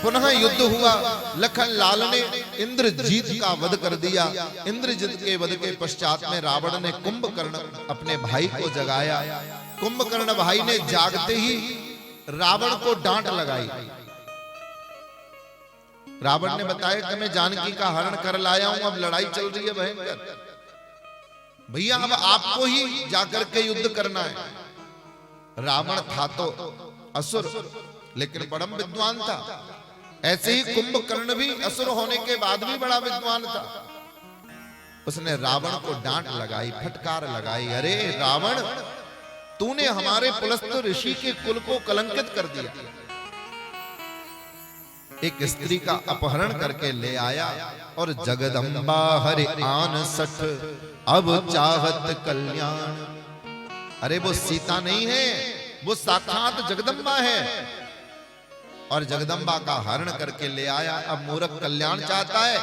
पुनः युद्ध हुआ। लखन लाल ने इंद्रजीत का वध कर दिया। इंद्रजीत के वध के पश्चात में रावण ने कुंभकर्ण अपने भाई को जगाया। कुंभकर्ण भाई ने जागते ही रावण को डांट लगाई। रावण ने बताया कि मैं जानकी का हरण कर लाया हूं, अब लड़ाई चल रही है भयंकर, भैया अब आपको ही जाकर के युद्ध करना है। रावण था तो असुर, लेकिन परम विद्वान था। ऐसे ही कुंभकर्ण भी असुर होने के बाद भी बड़ा विद्वान था। उसने रावण को डांट लगाई, फटकार लगाई, अरे रावण, तूने हमारे पुलस्त ऋषि के कुल को कलंकित कर दिया। एक स्त्री का अपहरण करके ले आया और जगदम्बा हरि आन सठ अब चाहत कल्याण। अरे वो सीता नहीं है, वो साक्षात जगदम्बा है, और जगदम्बा का हरण करके ले आया। अब मूर्ख कल्याण चाहता है।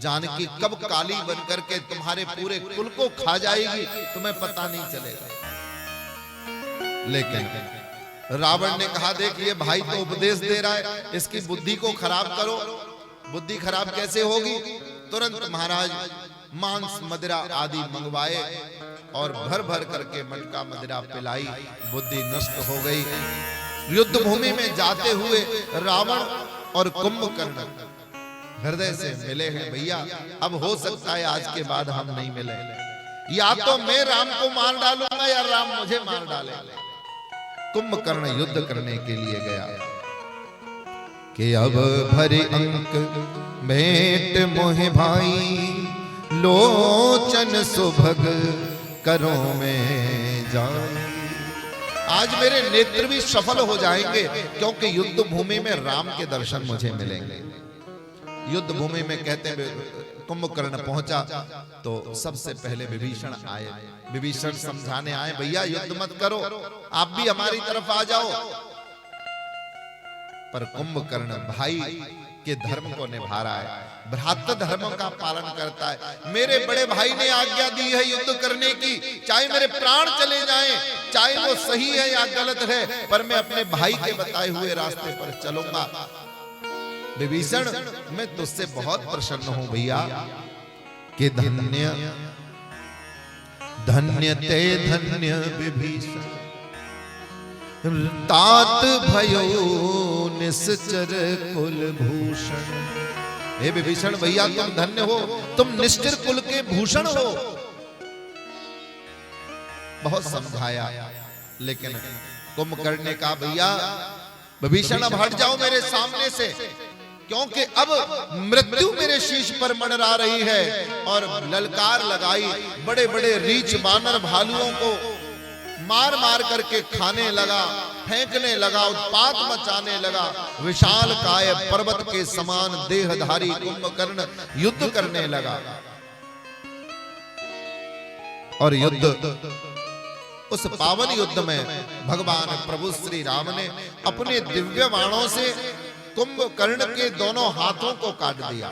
जानकी कब काली बन करके तुम्हारे पूरे कुल को खा जाएगी तुम्हें पता नहीं चलेगा। लेकिन रावण ने कहा, देख ये भाई तो उपदेश दे रहा है, इसकी बुद्धि को खराब करो। बुद्धि खराब कैसे होगी? तुरंत महाराज मांस मदिरा आदि मंगवाए और भर भर करके मटका मदिरा पिलाई। बुद्धि नष्ट हो गई। युद्ध भूमि में जाते हुए रावण और कुंभकर्ण हृदय से मिले हैं। भैया अब हो सकता है आज के बाद हम नहीं मिले, या तो मैं राम को मार डालूंगा या राम मुझे मार डालेगा। कुंभकर्ण युद्ध करने के लिए गया कि अब भरे अंक भेंट मोहे भाई, लोचन सुभग करो में जाए। आज मेरे नेत्र भी सफल हो जाएंगे, क्योंकि युद्ध भूमि में राम के दर्शन मुझे मिलेंगे। युद्ध भूमि में कहते कुंभकर्ण पहुंचा तो सबसे पहले विभीषण आए। विभीषण समझाने आए, भैया युद्ध मत करो, आप भी हमारी तरफ आ जाओ। पर कुंभकर्ण भाई के धर्म को निभा रहा है, भ्रातृ धर्म का पालन करता है। मेरे बड़े भाई ने आज्ञा दी है युद्ध करने की, चाहे मेरे प्राण चले जाएं, चाहे वो सही है या गलत है, पर मैं अपने भाई के बताए हुए रास्ते पर चलूंगा। विभीषण, मैं तुझसे बहुत प्रसन्न हूं भैया कि धन्य धन्य ते धन्य विभीषण, तात भयो निश्चर कुलभूषण। हे विभीषण भैया तुम धन्य हो, तुम निश्चर कुल के भूषण हो। बहुत समझाया, लेकिन कुंभकर्ण ने कहा, भैया विभीषण अब हट जाओ मेरे सामने से, क्योंकि अब मृत्यु मेरे शीश पर मंडरा रही है। और ललकार लगाई, बड़े बड़े रीछ बानर भालुओं को मार मार करके खाने लगा, फेंकने लगा, उत्पात मचाने लगा। विशाल काय पर्वत के समान देहधारी कुंभकर्ण युद्ध करने लगा। और युद्ध, उस पावन युद्ध में भगवान प्रभु श्री राम ने अपने दिव्य बाणों से कुंभकर्ण के दोनों हाथों को काट दिया।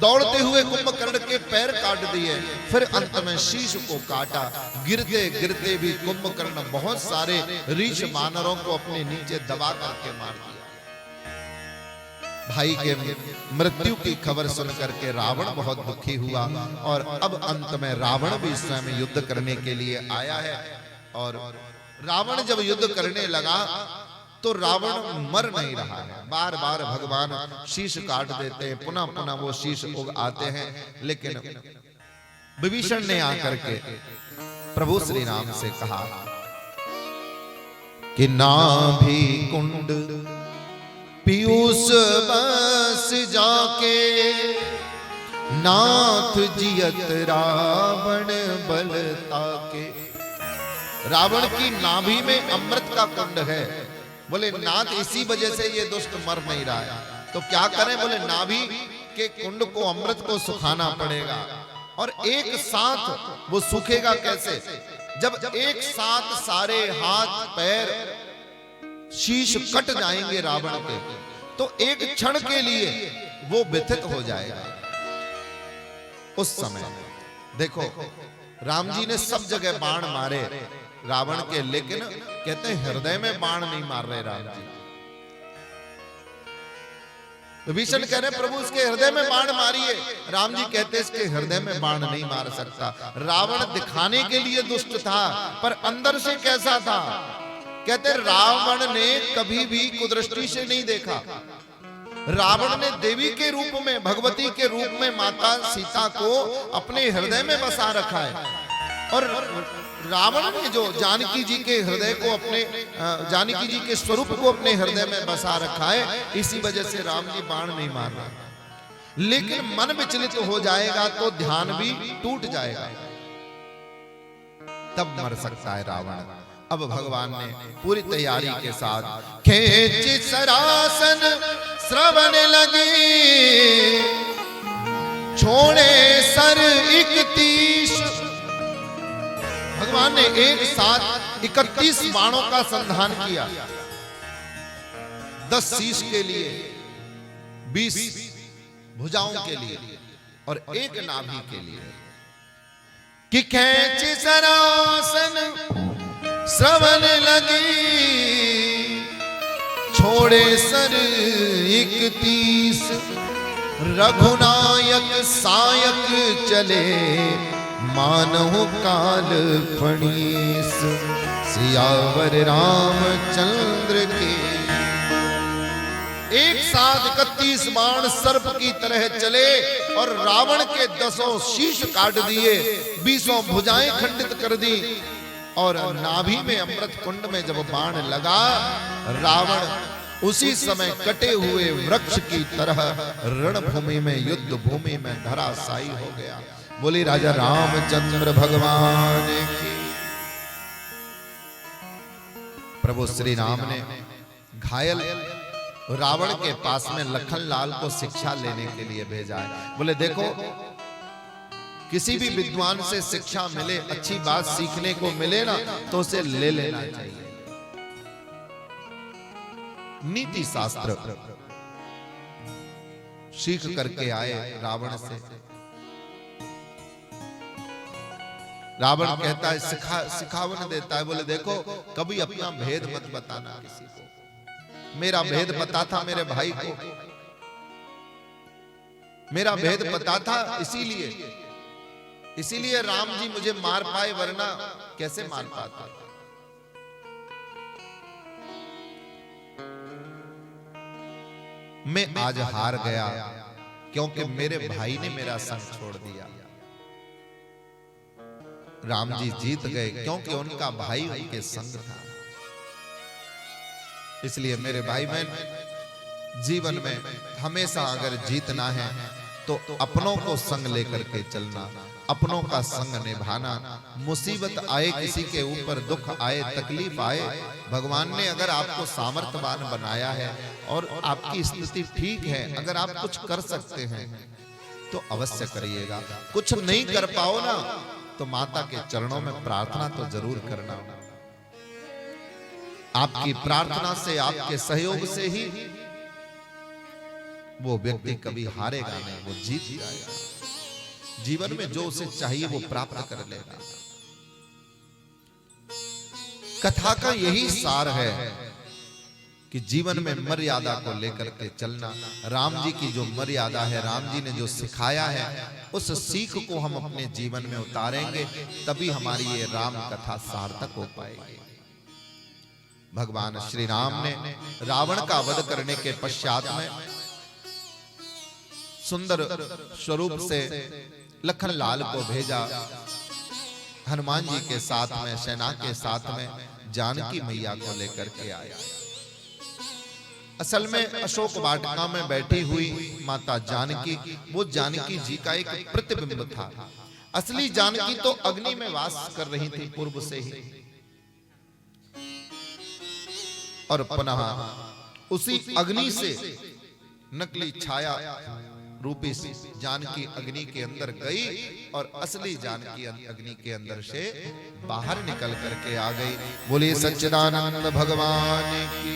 दौड़ते हुए कुंभकर्ण के पैर काट दिए, फिर अंत में शीश को काटा। गिरते गिरते भी कुंभकर्ण बहुत सारे रीछ बानरों को अपने नीचे दबा करके मार दिया। भाई के मृत्यु की खबर सुनकर के रावण बहुत दुखी हुआ, और अब अंत में रावण भी स्वयं युद्ध करने के लिए आया है। और रावण जब युद्ध करने लगा तो रावण मर नहीं रहा है। बार बार भगवान शीश काट देते हैं, पुनः पुनः वो शीश उग आते हैं। लेकिन विभीषण ने आकर के प्रभु श्री राम से कहा कि नाभि कुंड पीयूष बस जाके, नाथ जियत रावण बल ताके। रावण की नाभि में अमृत का कुंड है। बोले नाथ, इसी वजह से ये दुष्ट मर नहीं रहा है, तो क्या करें? बोले नाभि के कुंड को, अमृत को सुखाना पड़ेगा। और एक साथ वो सूखेगा कैसे? जब एक साथ सारे हाथ पैर शीश कट जाएंगे रावण के, तो एक क्षण के लिए वो व्यथित हो जाएगा। उस समय देखो, राम जी ने सब जगह बाण मारे रावण के, लेकिन कहते हैं हृदय में बाण नहीं मार रहे राम जी। विभीषण कह रहे प्रभु इसके हृदय में बाण मारिए। राम जी कहते इसके हृदय में बाण नहीं मार सकता। रावण दिखाने के लिए दुष्ट था, पर अंदर से कैसा था? कहते रावण ने कभी भी कुदृष्टि से नहीं देखा। रावण ने देवी के रूप में, भगवती के रूप में माता सीता को अपने हृदय में बसा रखा है। और रावण ने जो जानकी जी के हृदय को अपने, जानकी जी के स्वरूप को अपने हृदय में बसा रखा है, इसी वजह से राम जी बाण नहीं मार रहे। लेकिन मन विचलित हो जाएगा तो ध्यान भी टूट जाएगा, तब मर सकता है रावण। अब भगवान ने पूरी तैयारी के साथ खेच सरासन श्रवण लगी, छोड़े सर 31। भगवान ने एक साथ 31 बाणों का संधान किया। 10 शीश के लिए, 20 भुजाओं के लिए और 1 नाभि के लिए। कि खेच सरासन श्रवण लगी, छोड़े सर 31। रघुनायक सायक चले, मानहु काल फणीस। सियावर रामचंद्र के। एक साथ 31 बाण सर्प की तरह चले और रावण के 10 शीश काट दिए, 20 भुजाएं खंडित कर दी। और नाभि में अमृत कुंड में जब बाण लगा, रावण उसी समय कटे हुए वृक्ष की तरह रणभूमि में, युद्ध भूमि में धराशायी हो गया। बोली राजा रामचंद्र भगवान की। प्रभु श्री राम ने घायल रावण के पास में लखन लाल को शिक्षा लेने के लिए भेजा है। बोले देखो, किसी भी विद्वान से शिक्षा मिले, अच्छी बात सीखने को मिले ना, तो उसे ले लेना चाहिए। नीति शास्त्र सीख करके आए रावण से। रावण कहता है सिखावन देता है। बोले देखो, कभी अपना भेद मत बताना किसी को। मेरा भेद पता था मेरे भाई को, मेरा भेद पता था, इसीलिए राम जी मुझे मार पाए, वरना कैसे मार पाते। मैं आज हार गया क्योंकि मेरे भाई ने मेरा संग छोड़ दिया। राम जी जीत गए क्योंकि उनका भाई उनके संग था। इसलिए मेरे भाई बहन, जीवन में हमेशा अगर जीतना है तो अपनों को संग लेकर के चलना, अपनों का संग निभाना। मुसीबत आए, किसी के ऊपर दुख आए, तकलीफ आए, भगवान ने अगर आपको सामर्थ्यवान बनाया है और आपकी स्थिति ठीक है, अगर आप कुछ कर सकते हैं तो अवश्य करिएगा। कुछ नहीं कर पाओ ना, तो माता के चरणों में प्रार्थना तो जरूर करना। आपकी प्रार्थना से, आपके सहयोग से ही वो व्यक्ति कभी हारेगा नहीं, वो जीत जाएगा। जीवन में जो उसे चाहिए वो प्राप्त कर लेगा। कथा का यही सार है कि जीवन में मर्यादा को लेकर के चलना। राम जी की जो मर्यादा है, राम जी ने जो सिखाया है, उस सीख को हम अपने जीवन में उतारेंगे, तभी हमारी ये राम कथा सार्थक हो पाएगी। भगवान श्री राम ने रावण का वध करने के पश्चात में सुंदर स्वरूप से लखन लाल को भेजा। हनुमान जी के साथ में, सेना के साथ में जानकी मैया को लेकर के आया। असल में अशोक वाटिका में बैठी हुई माता जानकी, वो जानकी जी का एक प्रतिबिंब था। असली जानकी तो अग्नि में वास कर रही थी पूर्व से ही, और पुनः उसी अग्नि से नकली छाया रूपी जानकी अग्नि के अंदर गई और असली जानकी अग्नि के अंदर से बाहर निकल करके आ गई। बोले सच्चिदानंद भगवान की।